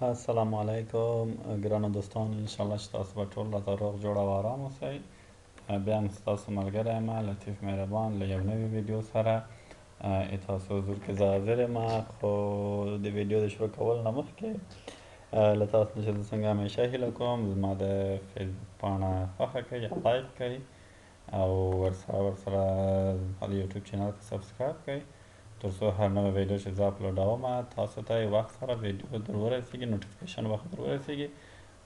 السلام علیکم ګرانو دوستانو، انشاءالله چې تاسو به ټول راته روغ جوړ او ارام اوسئ. بیا هم ستاسو ملګری یم لطیف مهربان له یو نوي ویډیو سره تاسو حضور کې زه حاضر یم. خو د ویډیو د شروع کولو نه مخکې له تاسو نه چې زه څنګه همیشه هیله کوم زما د فیسبوک پاڼه خوښه کړئ یا لایک کړئ او ورسره د یوټیوب چینل ته سبسکرایب کړئ تر څو هر نوې ویډیو چې زه اپلوډوم تاسو ته یې وخت سره ویډیو در ورسیږي، نوټیفیکیشن وخت در ورسیږي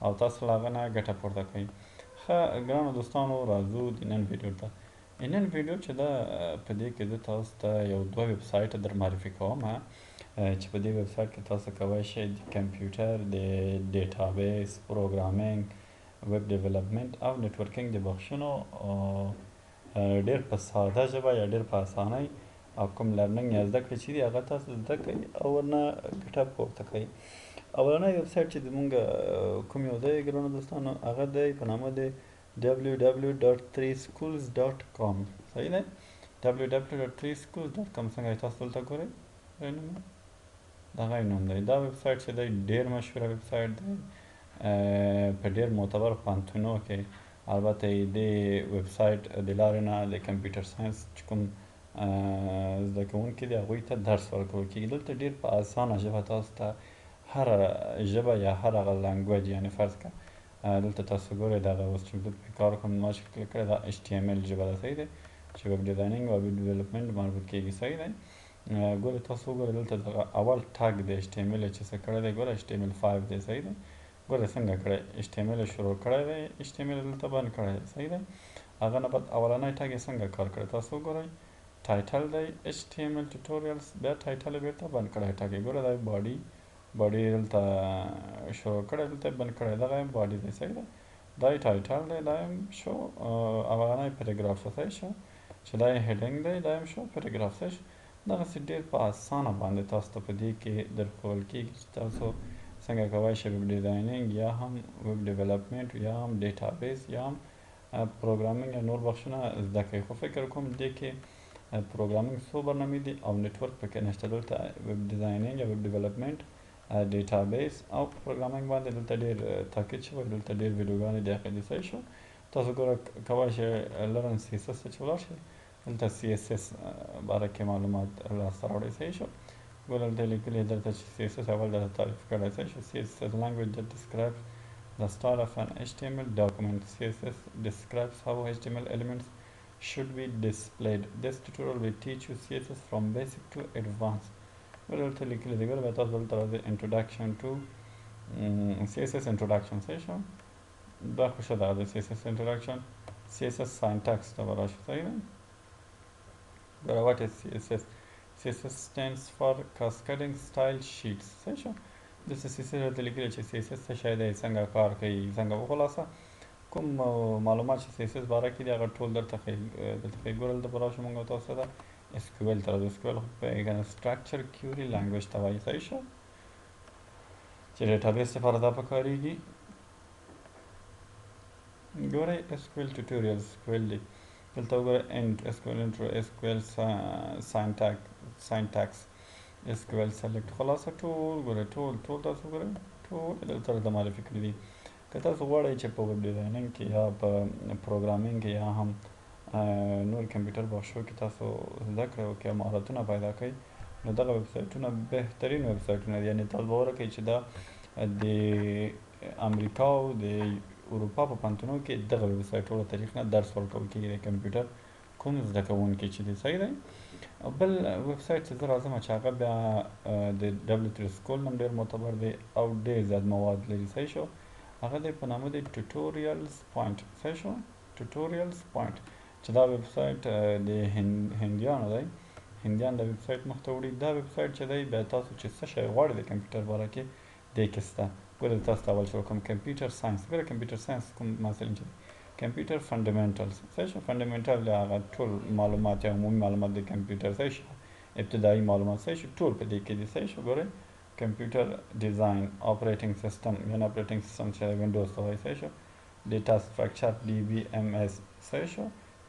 او تاسو له هغه نه ګټه پورته کوئ. ښه ګرانو دوستانو، راځو د نن ویډیو ته. نن ویډیو چې ده په دې کې زه تاسو ته یو دوه ویب سایټه در معرفي کوم چې په دې ویب سایټ کې تاسو کولی شئ د کمپیوټر د ډیټابیس، پروګرامنګ، ویب ډیولپمنټ او نیټورکینګ د بخشونو ډېر په ساده ژبه یا ډېر په اسانۍ او کوم لرننګ یا زده کړې چې دي هغه تاسو زده کړئ او ورنه ګټه پورته کوئ. اولنی ویب سایټ چې زمونږ کوم یو دی ګرانو دوستانو، هغه دی په نامه د www.3schools.com. صحیح دی؟ www.3schools.com. څنګه یې تاسو دلته ګورئ دغه یې نوم دی. دا ویب سایټ چې دی ډېر مشهوره ویب سایټ دی په ډېر معتبر پوهنتونو کې. البته د ویب سایټ د لارې نه د کمپیوټر ساینس چې کوم زده کوونکي دي هغوی ته درس ورکول کېږي. دلته ډېر په اسانه ژبه تاسو ته هره ژبه یا هر هغه لنګویج، یعنې فرض کړه دلته تاسو ګورئ دغه اوس چې دلته کار کوم ما چې کلیک کړی دا HTML ژبه ده. صحیح دی؟ چې ویب ډیزایننګ او ویب ډیولپمنټ مربوط کېږي. صحیح دی؟ ګورئ تاسو وګورئ دلته دغه اول ټاګ د HTML چې څه کړی دی، ګوره HTML5 دی. صحیح دی؟ ګوره څنګه کړی HTML شروع کړی دی، HTML دلته بند کړی دی. صحیح دی؟ هغه نه بعد اولنی ټاګ یې څنګه کار کړی تاسو وګورئ. ټایټل دی HTML ټیوټوریالز، بیا ټایټل یې بېرته بند کړی ټاګ یې. ګوره دا باډي دلته شروع کړی، دلته یې بند کړی، دغه یې باډي دی. صحیح دی؟ دا یې ټایټل دی، دا یې شو اولنی پیراګراف دی. صحیح شو چې دا یې هیډینګ دی، دا یې شو پیراګراف. صحیح شو؟ دغسې ډېر په اسانه باندې تاسو ته په دې کې در ښوول کېږي چې تاسو څنګه کولی شئ ویب ډیزایننګ یا هم ویب ډیولپمنټ یا هم ډیټابیس یا هم پروګرامنګ یا نور بخشونه زده کړئ. خو فکر کوم دې کې پروګرامنګ څو برنامې دي او نیټورک پکې نشته. دلته ویب ډیزایننګ یا ویب ډیولپمنټ، ډیټابیس او پروګرامنګ باندې دلته ډېر تاکید شوی، دلته ډېر ویډیوګانې داخل دي. صحیح شو؟ تاسو ګوره کولی شئ لرن CSS ته چې ولاړ شئ، دلته CSS باره کې معلومات لاسته راوړئ. صحیح شو؟ ګوره دلته لیکلي دلته چې CSS اول درته تعریف کړی. صحیح شو؟ CSS language that describes the style of an HTML document. CSS describes how HTML elements should be displayed. This tutorial will teach you CSS from basic to advanced. ګوره دلته لیکلي دي، ګوره بیا تاسو دلته راځئ introduction to CSS introduction. صحیح شو؟ دا خو ښه ده CSS introduction. CSS syntax ته به راشو. صحیح ده؟ ګوره what is CSS? CSS stands for cascading style sheets. صحیح شو؟ دلته CSS دلته لیکلي چې CSS څه شی دی، څنګه کار کوي، څنګه خلاصه کوم معلومات چې CSS باره کې دي هغه ټول درته ښیي. دلته ښیي. ګوره دلته به راشو موږ تاسو ته SQL ته راځو. SQL خو پوهېږئ که نه structure query language ته وایي. صحیح شو؟ چې ډیټابیس لپاره دا پکارېږي. ګورئ SQL tutorials SQL دی. دلته وګورئ end SQL intro SQL syntax SQL select. خلاصه ټول ګورئ ټول تاسو وګورئ ټول دلته راته معرفي کړي دي. که تاسو غواړئ چې په ویب ډیزایننګ کې یا په پروګرامنګ کې یا هم نور کمپیوټر بخشو کې تاسو زده کړئ وکړئ او مهارتونه پیدا کړئ، نو دغه ویب سایټونه بهترین ویب سایټونه دي. یعنې تاسو باور وکړئ چې دا د امریکا او د اروپا په پوهنتونو کې دغه ویب سایټونو طریق نه درس ورکول کېږي د کمپیوټر کوم زده کوونکي چې دي. صحیح دی؟ بل ویب سایټ چې زه راځم چې هغه بیا د W3 سکول نوم ډېر معتبر دی او ډېر زیات مواد لري. صحیح شو؟ هغه دی په نامه د ټوټوریالز پوینټ. صحیح شو؟ ټوټوریالز پوینټ چې دا ویب سایټ د هندیانو دی، هندیان دا ویب سایټ مخ ته وړي. دا ویب سایټ چې دی بیا تاسو چې څه شی غواړئ د کمپیوټر باره کې دې کې شته. ګوره تاسو ته اول شروع کوم کمپیوټر ساینس. ګوره کمپیوټر ساینس کوم مثلا چې کمپیوټر فنډامنټلز. صحیح شو؟ فنډامنټل هغه ټول معلومات یا عمومي معلومات د کمپیوټر. صحیح شو؟ ابتدایي معلومات. صحیح شو؟ ټول په دې کې دي. صحیح شو؟ ګورئ کمپیوټر ډیزاین، اپریټنګ سیسټم یعنې اپریټنګ سیسټم چې وینډوز ته وایي. صحیح شو؟ ډیټا سټرکچر DBMS. صحیح شو؟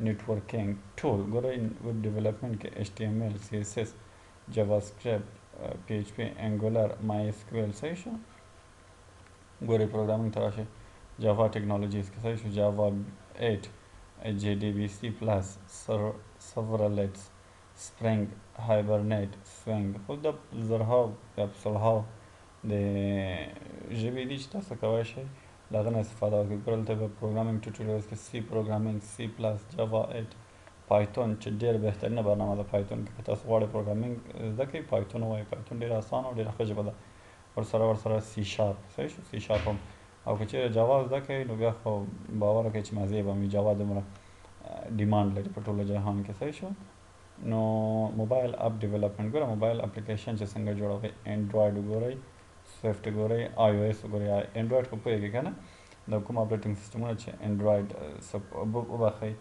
نیټورکینګ ټول. ګورئ ویب ډیولپمنټ کې HTML CSS JavaScript PHP Angular MySQL. صحیح شو؟ ګورئ پروګرامنګ ته راشئ جاوا ټیکنالوجیز کې صحیح شو جاوا 8 JDBC پلس سرورلیټس سپرینګ هایبرنیټ سوینګ خو د زرهاو یا په سلهاو د ژبې دي چې تاسو کولی شئ له هغه نه استفاده وکړئ ګورئ دلته به پروګرامنګ ټیوټوریلز کې سی پروګرامنګ سی پلس جاوا 8 پایتون چې ډېر بهترینه برنامه ده پایتون کې که تاسو غواړئ پروګرامنګ زده کړئ پایتون ووایئ پایتون ډېر اسانه او ډېره ښه ژبه ده ورسره سی شارپ صحیح شو سی شارپ هم او که چیرې جاوا زده کړئ نو بیا خو باور وکړئ چې مزې به وي جاوا دومره ډیمانډ لري په ټوله جهان کې صحیح شو نو موبایل اپ ډیولپمنټ ګوره موبایل اپلیکیشن چې څنګه جوړوئ انډرایډ وګورئ سویفټ وګورئ آی او ایس وګورئ انډرایډ خو پوهېږئ که نه د کوم اپریټینګ سیسټمونه چې انډرایډ وبخئ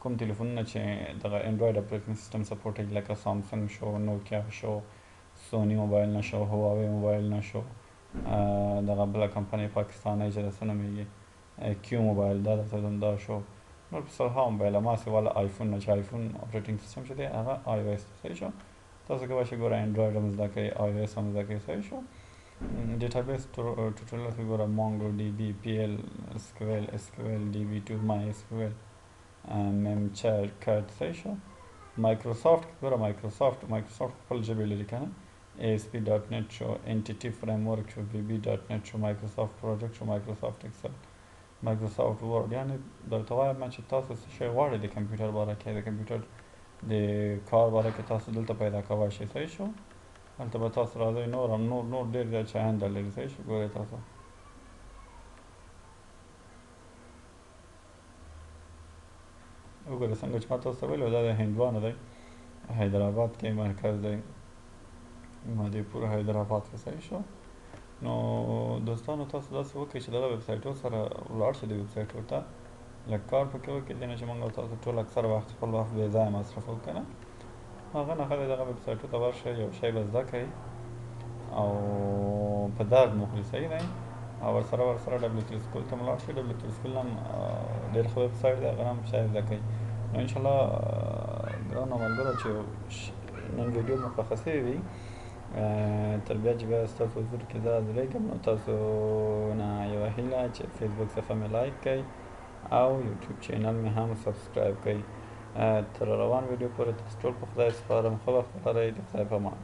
کوم تلیفونونه چې دغه انډرایډ اپریټینګ سیسټم سپورټوي لکه سامسنګ شو نوکیا شو سونی موبایل نه شو هواوی موبایل نه شو دغه بله کمپنۍ پاکستانی چې د څه نومېږي کیو موبایل دا درته دا شو نور په سلهاو موبایل هماسې والا آیفون نه چې آیفون اپریټینګ سیسټم چې دی هغه آی او ایس صحیح شو تاسو کولی شئ ګوره انډرایډ هم زده کړئ آی او ایس هم زده کړئ صحیح شو ډیټابیس ټوټوریلز کې ګوره مونګو ډي بي پی ایل SQL DB2 MySQL memchat صحیح شو مایکروسافټ کې ګوره مایکروسافټ خپل ژبې لري که نه ASP.NET شو انټیټي فریم ورک شو VB.NET شو مایکروسافټ پروجیکټ شو مایکروسافټ ایکسل مایکروسافټ ورډ یعنې درته وایم چې تاسو څه شی غواړئ د کمپیوټر باره کې د کمپیوټر د کار باره کې تاسو دلته پیدا کولی شئ صحیح شو هلته به تاسو راځئ نور ډېر زیات شیان در لري صحیح شو ګورئ تاسو وګورئ څنګه چې ما تاسو ته ویلي دا د هندوانو دی حیدرآباد کې مرکز دی مادیپور حیدرآباد کې صحیح شو نو دوستانو تاسو داسې وکړئ چې دغه ویبسایټو سره ولاړ شئ د ویبسایټو ته لږ کار پکې وکړئ دې نه چې موږ تاسو ټول اکثر وخت خپل وخت بې ځایه مصرفوو که نه هغه نه ښه دی دغه ویبسایټو ته ورشئ یو شی به زده کړئ او په درد مخلي صحیح دی او ورسره WT سکول ته ملاړ شئ WT سکول هم ډېر ښه ویبسایټ دی هغه هم شاید زده کړئ نو انشاءالله ګرانو ملګرو چې نن ویډیو مو خوښه شوې وي تر بیا چې بیا ستاسو حضور کې زه حاضرېږم نو تاسو نه یوه هیله چې فیسبوک صفحه مې لایک کړئ او یوټیوب چینل مې هم سبسکرایب کړئ تر روان ویډیو پورې تاسو ټول په خدای سپارم ښه وخت ولرئ د خدای په امان